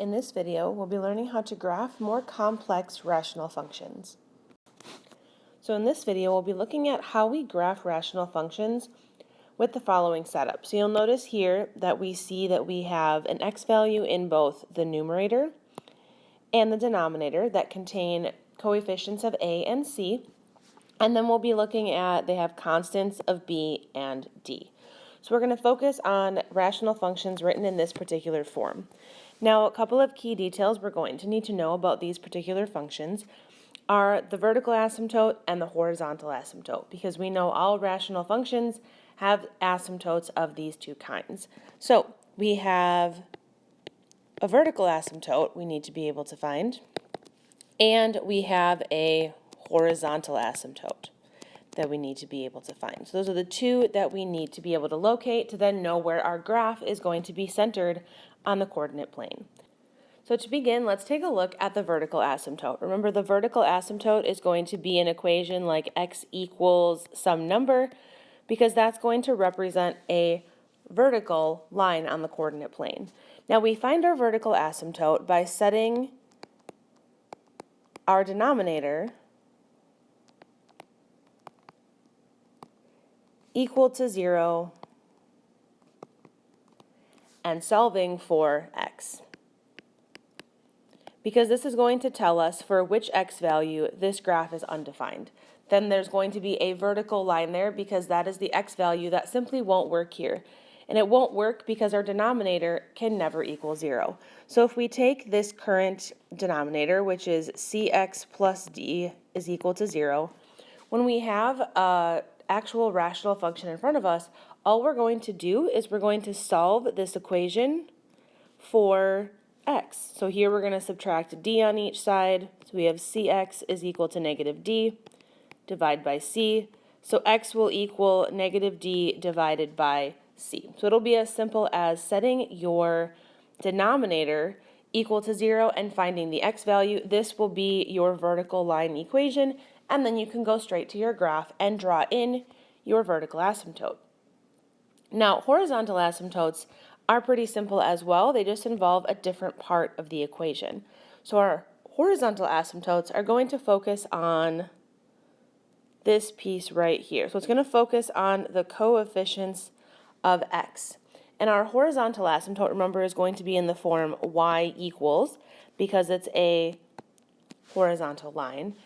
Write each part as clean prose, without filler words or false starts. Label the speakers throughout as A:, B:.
A: In this video, we'll be learning how to graph more complex rational functions. So in this video, we'll be looking at how we graph rational functions with the following setup. So you'll notice here that we see that we have an x value in both the numerator and the denominator that contain coefficients of a and c. And then we'll be looking at, they have constants of b and d. So we're going to focus on rational functions written in this particular form. Now, a couple of key details we're going to need to know about these particular functions are the vertical asymptote and the horizontal asymptote, because we know all rational functions have asymptotes of these two kinds. So we have a vertical asymptote we need to be able to find, and we have a horizontal asymptote that we need to be able to find. So those are the two that we need to be able to locate to then know where our graph is going to be centered on the coordinate plane. So to begin, let's take a look at the vertical asymptote. Remember, the vertical asymptote is going to be an equation like x equals some number, because that's going to represent a vertical line on the coordinate plane. Now we find our vertical asymptote by setting our denominator equal to 0 and solving for x. Because this is going to tell us for which x value this graph is undefined. Then there's going to be a vertical line there because that is the x value that simply won't work here. And it won't work because our denominator can never equal 0. So if we take this current denominator, which is cx plus d is equal to 0, when we have an actual rational function in front of us, all we're going to do is we're going to solve this equation for x. So here we're going to subtract d on each side. So we have cx is equal to negative d, divide by c. So x will equal negative d divided by c. So it'll be as simple as setting your denominator equal to 0 and finding the x value. This will be your vertical line equation, and then you can go straight to your graph and draw in your vertical asymptote. Now, horizontal asymptotes are pretty simple as well. They just involve a different part of the equation. So our horizontal asymptotes are going to focus on this piece right here. So it's going to focus on the coefficients of x. And our horizontal asymptote, remember, is going to be in the form y equals, because it's a horizontal line.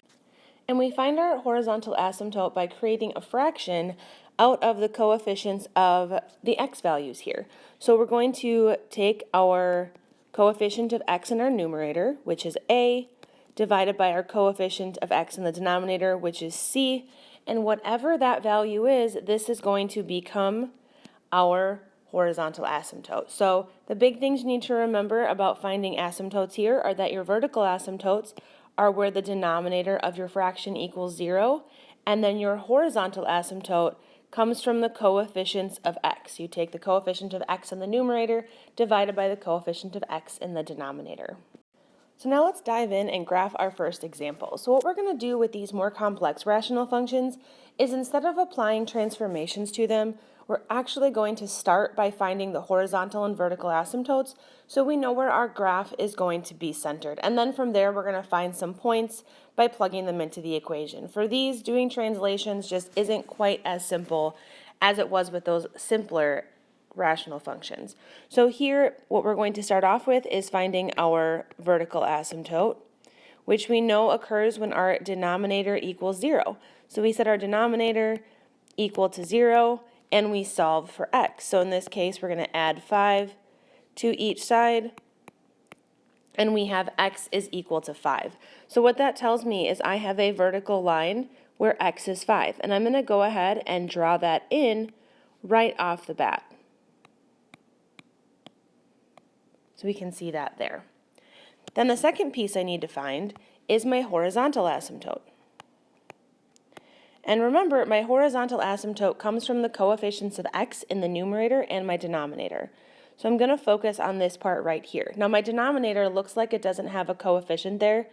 A: And we find our horizontal asymptote by creating a fraction out of the coefficients of the x values here. So we're going to take our coefficient of x in our numerator, which is a, divided by our coefficient of x in the denominator, which is c, and whatever that value is, this is going to become our horizontal asymptote. So the big things you need to remember about finding asymptotes here are that your vertical asymptotes are where the denominator of your fraction equals 0, and then your horizontal asymptote comes from the coefficients of x. You take the coefficient of x in the numerator divided by the coefficient of x in the denominator. So now let's dive in and graph our first example. So what we're going to do with these more complex rational functions is, instead of applying transformations to them, we're actually going to start by finding the horizontal and vertical asymptotes so we know where our graph is going to be centered. And then from there, we're going to find some points by plugging them into the equation. For these, doing translations just isn't quite as simple as it was with those simpler rational functions. So here, what we're going to start off with is finding our vertical asymptote, which we know occurs when our denominator equals 0. So we set our denominator equal to 0, and we solve for x. So in this case, we're going to add 5 to each side, and we have x is equal to 5. So what that tells me is I have a vertical line where x is 5, and I'm going to go ahead and draw that in right off the bat. So we can see that there. Then the second piece I need to find is my horizontal asymptote. And remember, my horizontal asymptote comes from the coefficients of x in the numerator and my denominator. So I'm going to focus on this part right here. Now my denominator looks like it doesn't have a coefficient there.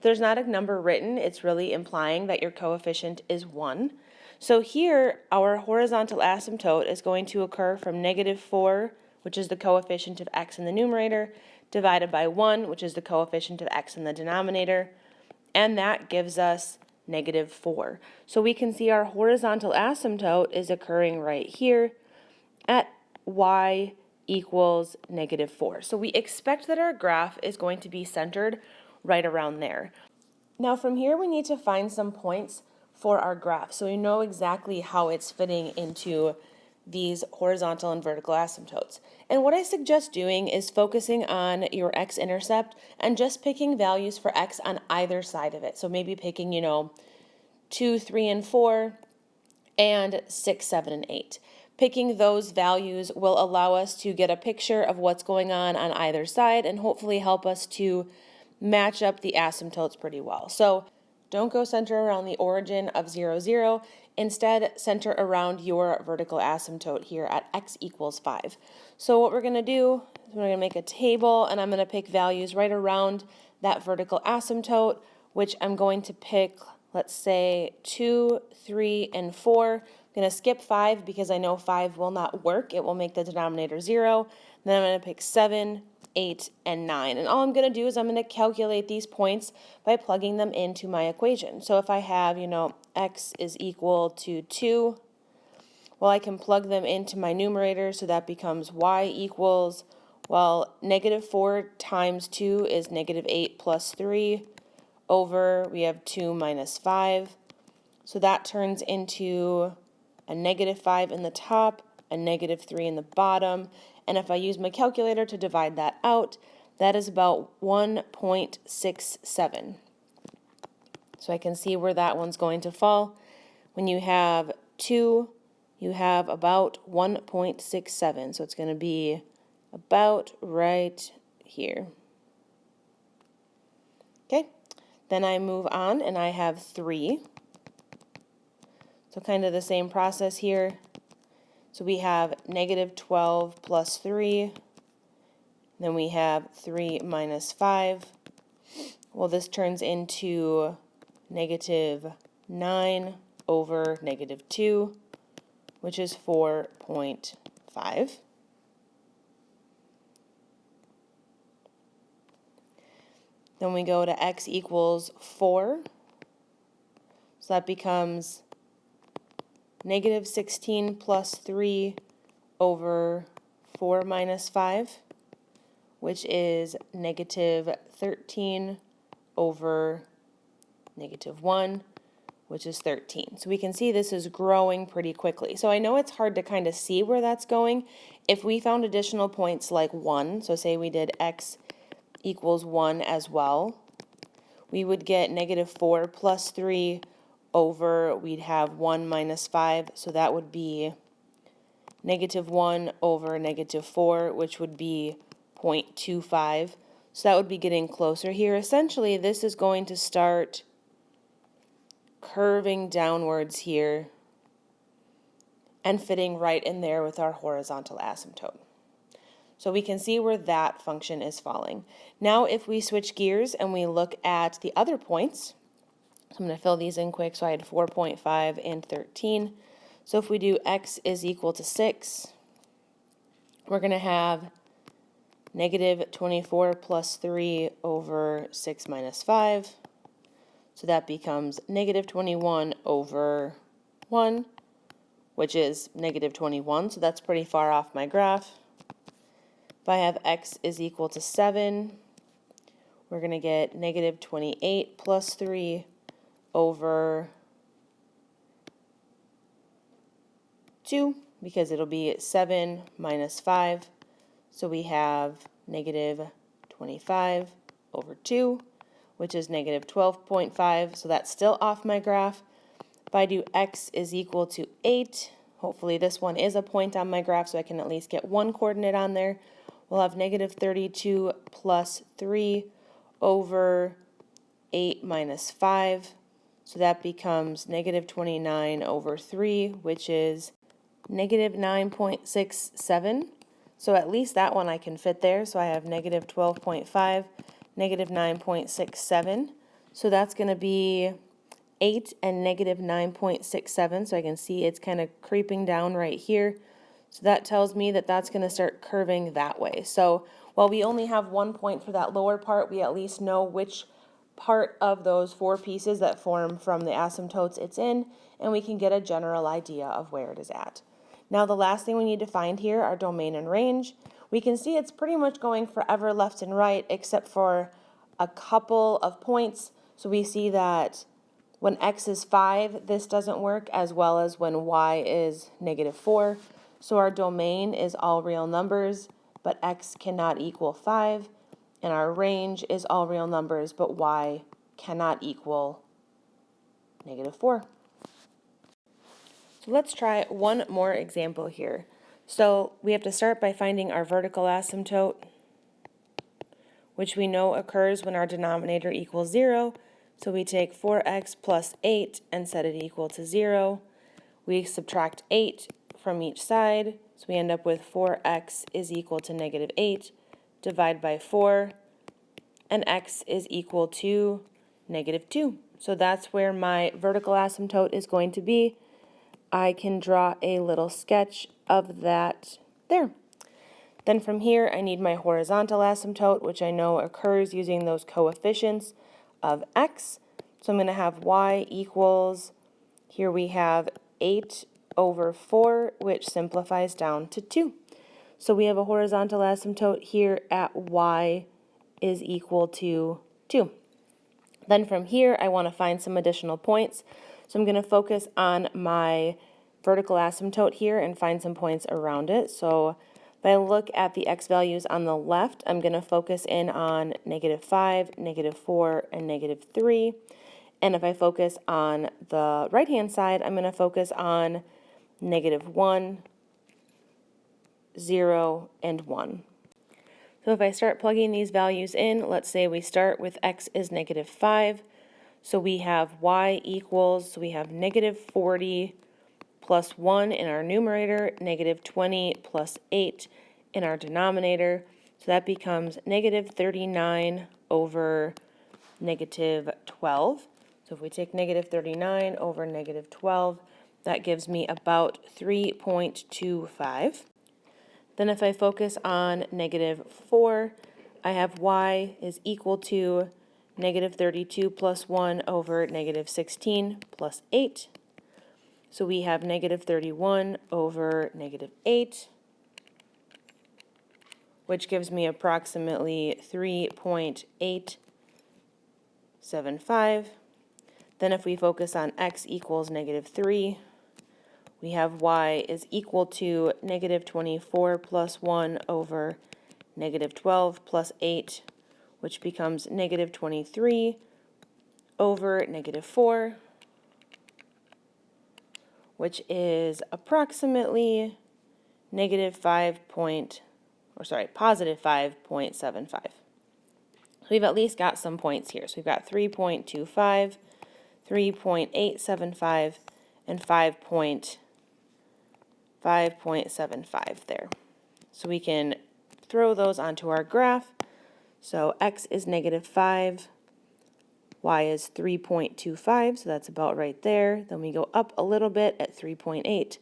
A: There's not a number written. It's really implying that your coefficient is 1. So here, our horizontal asymptote is going to occur from negative 4 which is the coefficient of x in the numerator, divided by 1, which is the coefficient of x in the denominator, and that gives us -4. So we can see our horizontal asymptote is occurring right here at y equals -4. So we expect that our graph is going to be centered right around there. Now from here we need to find some points for our graph so we know exactly how it's fitting into these horizontal and vertical asymptotes. And what I suggest doing is focusing on your x-intercept and just picking values for x on either side of it. So maybe picking, 2, 3, and 4, and 6, 7, and 8. Picking those values will allow us to get a picture of what's going on either side and hopefully help us to match up the asymptotes pretty well. So don't go center around the origin of 0, 0. Instead, center around your vertical asymptote here at x equals 5. So what we're going to do is we're going to make a table, and I'm going to pick values right around that vertical asymptote, which I'm going to pick, let's say, 2, 3, and 4. I'm going to skip 5 because I know 5 will not work. It will make the denominator 0. Then I'm going to pick 7, 8, and 9. And all I'm going to do is I'm going to calculate these points by plugging them into my equation. So if I have, x is equal to 2, well, I can plug them into my numerator, so that becomes y equals, well, -4 times 2 is -8 plus 3 over, we have 2 minus 5. So that turns into a -5 in the top, a -3 in the bottom. And if I use my calculator to divide that out, that is about 1.67. So I can see where that one's going to fall. When you have 2, you have about 1.67. So it's going to be about right here. Okay, then I move on and I have 3. So kind of the same process here. So we have -12 plus 3. Then we have 3 minus 5. Well, this turns into -9 over -2, which is 4.5. Then we go to x equals 4. So that becomes -16 plus 3 over 4 minus 5, which is -13 over -1, which is 13. So we can see this is growing pretty quickly. So I know it's hard to kind of see where that's going. If we found additional points like 1, so say we did x equals 1 as well, we would get -4 plus 3 over, we'd have 1 minus 5, so that would be -1 over -4, which would be 0.25. So that would be getting closer here. Essentially, this is going to start curving downwards here and fitting right in there with our horizontal asymptote. So we can see where that function is falling. Now if we switch gears and we look at the other points, I'm going to fill these in quick. So I had 4.5 and 13. So if we do x is equal to 6, we're going to have -24 plus 3 over 6 minus 5. So that becomes -21 over 1, which is -21. So that's pretty far off my graph. If I have x is equal to 7, we're going to get -28 plus 3 over 2, because it'll be 7 minus 5. So we have -25 over 2, which is -12.5. So that's still off my graph. If I do x is equal to 8, hopefully this one is a point on my graph so I can at least get one coordinate on there. We'll have -32 plus 3 over 8 minus 5. So that becomes -29 over 3, which is -9.67. So at least that one I can fit there. So I have -12.5, -9.67. So that's going to be 8 and -9.67. So I can see it's kind of creeping down right here. So that tells me that that's going to start curving that way. So while we only have 1 point for that lower part, we at least know which part of those 4 pieces that form from the asymptotes it's in, and we can get a general idea of where it is at. Now the last thing we need to find here are domain and range. We can see it's pretty much going forever left and right except for a couple of points. So we see that when x is 5, this doesn't work, as well as when y is -4. So our domain is all real numbers, but x cannot equal 5. And our range is all real numbers, but y cannot equal -4. So let's try one more example here. So we have to start by finding our vertical asymptote, which we know occurs when our denominator equals 0. So we take 4x plus 8 and set it equal to 0. We subtract 8 from each side, so we end up with 4x is equal to -8. Divide by 4, and x is equal to -2. So that's where my vertical asymptote is going to be. I can draw a little sketch of that there. Then from here, I need my horizontal asymptote, which I know occurs using those coefficients of x. So I'm going to have y equals, here we have 8/4, which simplifies down to 2. So we have a horizontal asymptote here at y is equal to 2. Then from here, I want to find some additional points. So I'm going to focus on my vertical asymptote here and find some points around it. So if I look at the x values on the left, I'm going to focus in on -5, -4, and -3. And if I focus on the right-hand side, I'm going to focus on -1, 0, and 1. So if I start plugging these values in, let's say we start with x is -5. So we have y equals, so we have -40 plus 1 in our numerator, -20 plus 8 in our denominator. So that becomes -39 over -12. So if we take -39 over -12, that gives me about 3.25. Then if I focus on -4, I have y is equal to -32 plus 1 over -16 plus 8. So we have -31 over -8, which gives me approximately 3.875. Then if we focus on x equals -3, we have y is equal to -24 plus 1 over -12 plus 8, which becomes -23 over -4, which is approximately positive 5.75. So we've at least got some points here. So we've got 3.25, 3.875, and 5.75 there. So we can throw those onto our graph. So x is -5, y is 3.25, so that's about right there. Then we go up a little bit at 3.8,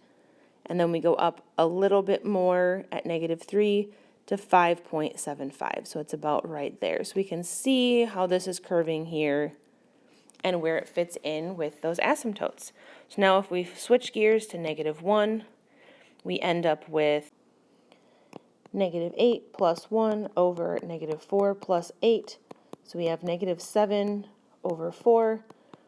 A: and then we go up a little bit more at -3 to 5.75, so it's about right there. So we can see how this is curving here and where it fits in with those asymptotes. So now if we switch gears to -1, we end up with -8 plus 1 over -4 plus 8. So we have -7 over 4,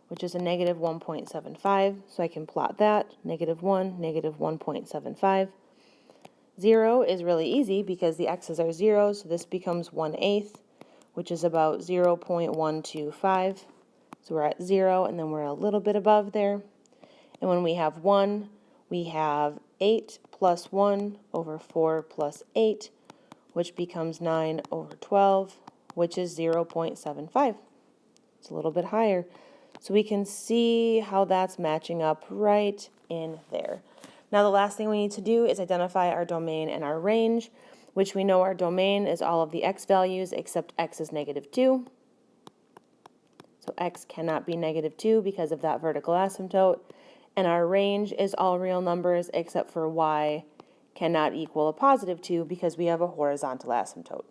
A: which is a -1.75. So I can plot that, -1, -1.75. 0 is really easy because the x's are 0, so this becomes 1/8, which is about 0.125. So we're at 0, and then we're a little bit above there. And when we have 1, we have 8 plus 1 over 4 plus 8, which becomes 9 over 12, which is 0.75. It's a little bit higher. So we can see how that's matching up right in there. Now the last thing we need to do is identify our domain and our range, which we know our domain is all of the x values except x is -2. So x cannot be -2 because of that vertical asymptote. And our range is all real numbers except for y cannot equal a positive 2 because we have a horizontal asymptote.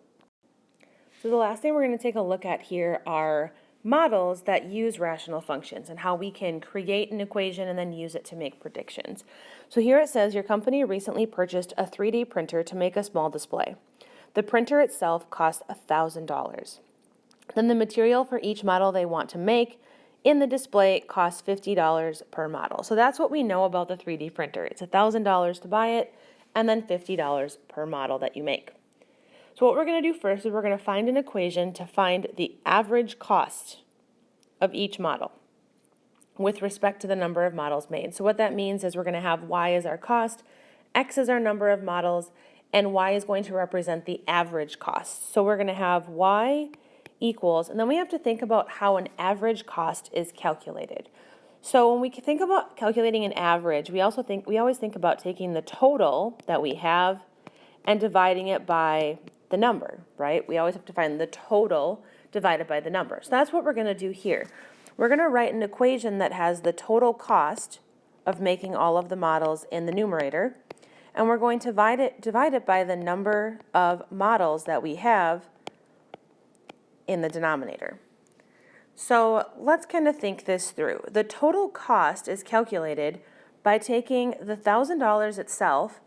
A: So the last thing we're going to take a look at here are models that use rational functions and how we can create an equation and then use it to make predictions. So here it says your company recently purchased a 3D printer to make a small display. The printer itself cost $1,000. Then the material for each model they want to make in the display costs $50 per model. So that's what we know about the 3D printer. It's $1,000 to buy it and then $50 per model that you make. So what we're going to do first is we're going to find an equation to find the average cost of each model with respect to the number of models made. So what that means is we're going to have y as our cost, x is our number of models, and y is going to represent the average cost. So we're going to have y equals, and then we have to think about how an average cost is calculated. So when we think about calculating an average, we always think about taking the total that we have and dividing it by the number, right? We always have to find the total divided by the number. So that's what we're going to do here. We're going to write an equation that has the total cost of making all of the models in the numerator, and we're going to divide it by the number of models that we have in the denominator. So let's kind of think this through. The total cost is calculated by taking the $1,000 itself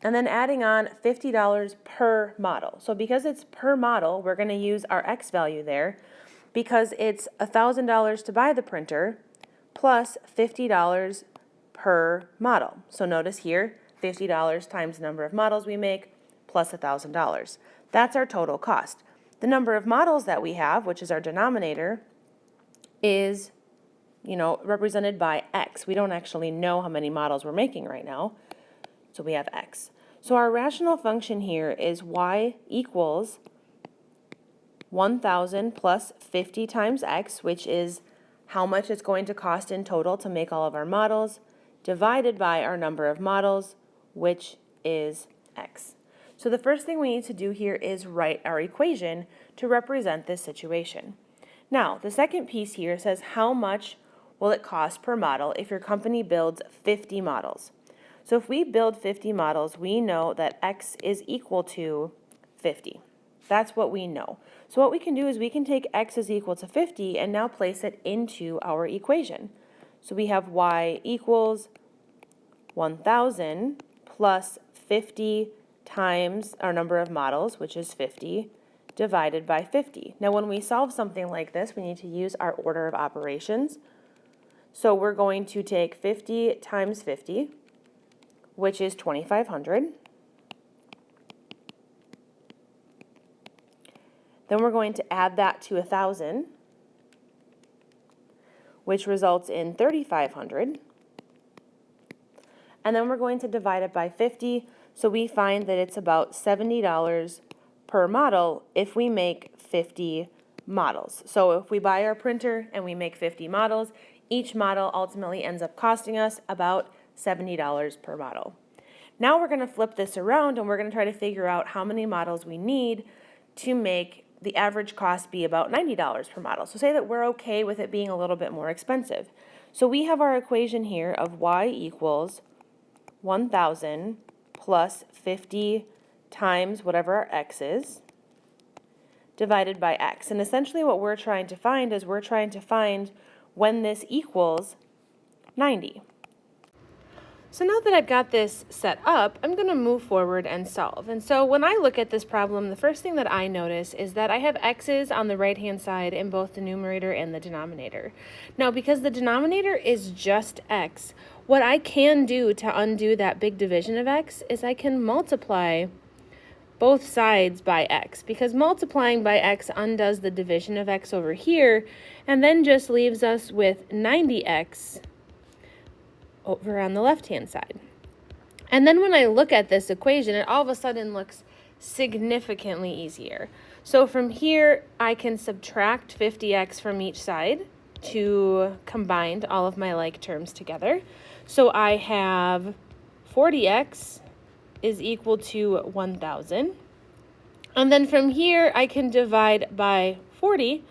A: and then adding on $50 per model. So because it's per model, we're going to use our x value there because it's $1,000 to buy the printer plus $50 per model. So notice here, $50 times the number of models we make plus $1,000. That's our total cost. The number of models that we have, which is our denominator, is, represented by x. We don't actually know how many models we're making right now, so we have x. So our rational function here is y equals 1,000 plus 50 times x, which is how much it's going to cost in total to make all of our models, divided by our number of models, which is x. So the first thing we need to do here is write our equation to represent this situation. Now, the second piece here says how much will it cost per model if your company builds 50 models. So if we build 50 models, we know that x is equal to 50. That's what we know. So what we can do is we can take x is equal to 50 and now place it into our equation. So we have y equals 1,000 plus 50 times our number of models, which is 50, divided by 50. Now when we solve something like this, we need to use our order of operations. So we're going to take 50 times 50, which is 2,500. Then we're going to add that to 1,000, which results in 3,500. And then we're going to divide it by 50, so we find that it's about $70 per model if we make 50 models. So if we buy our printer and we make 50 models, each model ultimately ends up costing us about $70 per model. Now we're going to flip this around and we're going to try to figure out how many models we need to make the average cost be about $90 per model. So say that we're okay with it being a little bit more expensive. So we have our equation here of y equals 1,000 plus 50 times whatever our x is, divided by x. And essentially what we're trying to find is we're trying to find when this equals 90. So now that I've got this set up, I'm going to move forward and solve. And so when I look at this problem, the first thing that I notice is that I have x's on the right-hand side in both the numerator and the denominator. Now, because the denominator is just x, what I can do to undo that big division of x is I can multiply both sides by x, because multiplying by x undoes the division of x over here and then just leaves us with 90x over on the left-hand side. And then when I look at this equation, it all of a sudden looks significantly easier. So from here, I can subtract 50x from each side to combine all of my like terms together. So I have 40x is equal to 1,000. And then from here, I can divide by 40,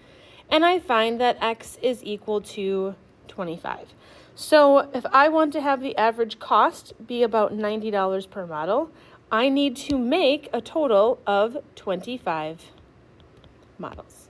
A: and I find that x is equal to 25. So if I want to have the average cost be about $90 per model, I need to make a total of 25 models.